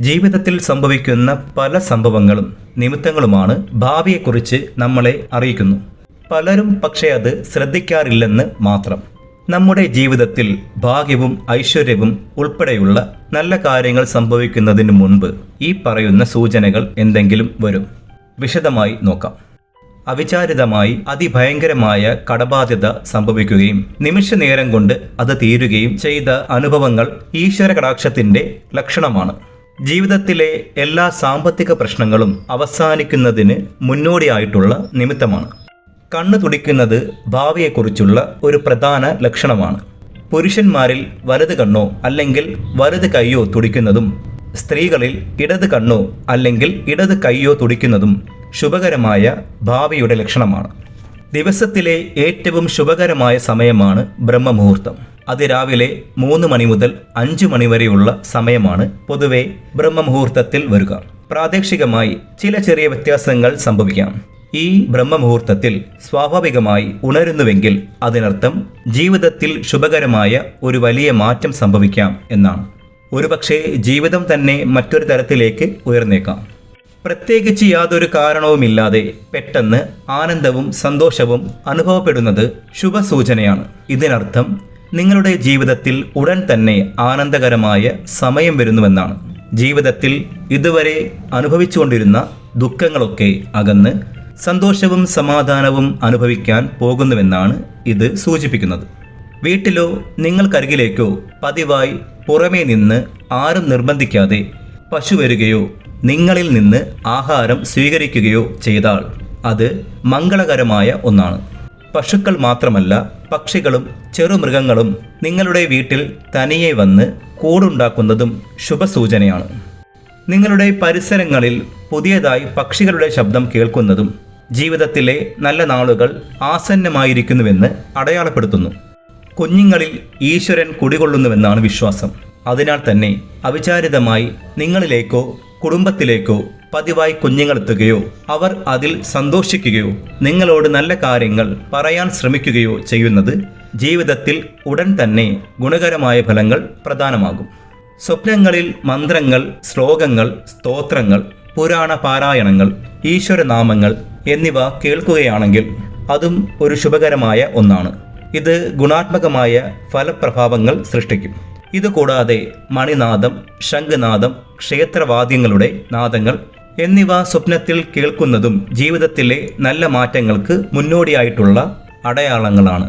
ജീവിതത്തിൽ സംഭവിക്കുന്ന പല സംഭവങ്ങളും നിമിത്തങ്ങളുമാണ് ഭാവിയെക്കുറിച്ച് നമ്മളെ അറിയിക്കുന്നു. പലരും പക്ഷേ അത് ശ്രദ്ധിക്കാറില്ലെന്ന് മാത്രം. നമ്മുടെ ജീവിതത്തിൽ ഭാഗ്യവും ഐശ്വര്യവും ഉൾപ്പെടെയുള്ള നല്ല കാര്യങ്ങൾ സംഭവിക്കുന്നതിന് മുൻപ് ഈ പറയുന്ന സൂചനകൾ എന്തെങ്കിലും വരും. വിശദമായി നോക്കാം. അവിചാരിതമായി അതിഭയങ്കരമായ കടബാധ്യത സംഭവിക്കുകയും നിമിഷ നേരം കൊണ്ട് അത് തീരുകയും ചെയ്ത അനുഭവങ്ങൾ ഈശ്വര കടാക്ഷത്തിന്റെ ലക്ഷണമാണ്. ജീവിതത്തിലെ എല്ലാ സാമ്പത്തിക പ്രശ്നങ്ങളും അവസാനിക്കുന്നതിന് മുന്നോടിയായിട്ടുള്ള നിമിത്തമാണ്. കണ്ണു തുടിക്കുന്നത് ഭാവിയെക്കുറിച്ചുള്ള ഒരു പ്രധാന ലക്ഷണമാണ്. പുരുഷന്മാരിൽ വലത് കണ്ണോ അല്ലെങ്കിൽ വലത് കൈയോ തുടിക്കുന്നതും സ്ത്രീകളിൽ ഇടത് കണ്ണോ അല്ലെങ്കിൽ ഇടത് കൈയോ തുടിക്കുന്നതും ശുഭകരമായ ഭാവിയുടെ ലക്ഷണമാണ്. ദിവസത്തിലെ ഏറ്റവും ശുഭകരമായ സമയമാണ് ബ്രഹ്മമുഹൂർത്തം. അതിരാവിലെ 3 മണി മുതൽ 5 മണി വരെയുള്ള സമയമാണ് പൊതുവെ ബ്രഹ്മമുഹൂർത്തത്തിൽ വരിക. പ്രാദേശികമായി ചില ചെറിയ വ്യത്യാസങ്ങൾ സംഭവിക്കാം. ഈ ബ്രഹ്മമുഹൂർത്തത്തിൽ സ്വാഭാവികമായി ഉണരുന്നുവെങ്കിൽ അതിനർത്ഥം ജീവിതത്തിൽ ശുഭകരമായ ഒരു വലിയ മാറ്റം സംഭവിക്കാം എന്നാണ്. ഒരുപക്ഷെ ജീവിതം തന്നെ മറ്റൊരു തരത്തിലേക്ക് ഉയർന്നേക്കാം. പ്രത്യേകിച്ച് യാതൊരു കാരണവുമില്ലാതെ പെട്ടെന്ന് ആനന്ദവും സന്തോഷവും അനുഭവപ്പെടുന്നത് ശുഭസൂചനയാണ്. ഇതിനർത്ഥം നിങ്ങളുടെ ജീവിതത്തിൽ ഉടൻ തന്നെ ആനന്ദകരമായ സമയം വരുന്നുവെന്നാണ്. ജീവിതത്തിൽ ഇതുവരെ അനുഭവിച്ചുകൊണ്ടിരുന്ന ദുഃഖങ്ങളൊക്കെ അകന്ന് സന്തോഷവും സമാധാനവും അനുഭവിക്കാൻ പോകുന്നുവെന്നാണ് ഇത് സൂചിപ്പിക്കുന്നത്. വീട്ടിലോ നിങ്ങൾക്കരികിലേക്കോ പതിവായി പുറമേ നിന്ന് ആരും നിർബന്ധിക്കാതെ പശു വരികയോ നിങ്ങളിൽ നിന്ന് ആഹാരം സ്വീകരിക്കുകയോ ചെയ്താൽ അത് മംഗളകരമായ ഒന്നാണ്. പശുക്കൾ മാത്രമല്ല, പക്ഷികളും ചെറുമൃഗങ്ങളും നിങ്ങളുടെ വീട്ടിൽ തനിയെ വന്ന് കൂടുണ്ടാക്കുന്നതും ശുഭസൂചനയാണ്. നിങ്ങളുടെ പരിസരങ്ങളിൽ പുതിയതായി പക്ഷികളുടെ ശബ്ദം കേൾക്കുന്നതും ജീവിതത്തിലെ നല്ല നാളുകൾ ആസന്നമായിരിക്കുന്നുവെന്ന് അടയാളപ്പെടുത്തുന്നു. കുഞ്ഞുങ്ങളിൽ ഈശ്വരൻ കുടികൊള്ളുന്നുവെന്നാണ് വിശ്വാസം. അതിനാൽ തന്നെ അവിചാരിതമായി നിങ്ങളിലേക്കോ കുടുംബത്തിലേക്കോ പതിവായി കുഞ്ഞുങ്ങളെത്തുകയോ അവർ അതിൽ സന്തോഷിക്കുകയോ നിങ്ങളോട് നല്ല കാര്യങ്ങൾ പറയാൻ ശ്രമിക്കുകയോ ചെയ്യുന്നത് ജീവിതത്തിൽ ഉടൻ തന്നെ ഗുണകരമായ ഫലങ്ങൾ പ്രദാനമാകും. സ്വപ്നങ്ങളിൽ മന്ത്രങ്ങൾ, ശ്ലോകങ്ങൾ, സ്തോത്രങ്ങൾ, പുരാണ പാരായണങ്ങൾ, ഈശ്വരനാമങ്ങൾ എന്നിവ കേൾക്കുകയാണെങ്കിൽ അതും ഒരു ശുഭകരമായ ഒന്നാണ്. ഇത് ഗുണാത്മകമായ ഫലപ്രഭാവങ്ങൾ സൃഷ്ടിക്കും. ഇതുകൂടാതെ മണിനാദം, ശംഖനാദം, ക്ഷേത്രവാദ്യങ്ങളുടെ നാദങ്ങൾ എന്നിവ സ്വപ്നത്തിൽ കേൾക്കുന്നതും ജീവിതത്തിലെ നല്ല മാറ്റങ്ങൾക്ക് മുന്നോടിയായിട്ടുള്ള അടയാളങ്ങളാണ്.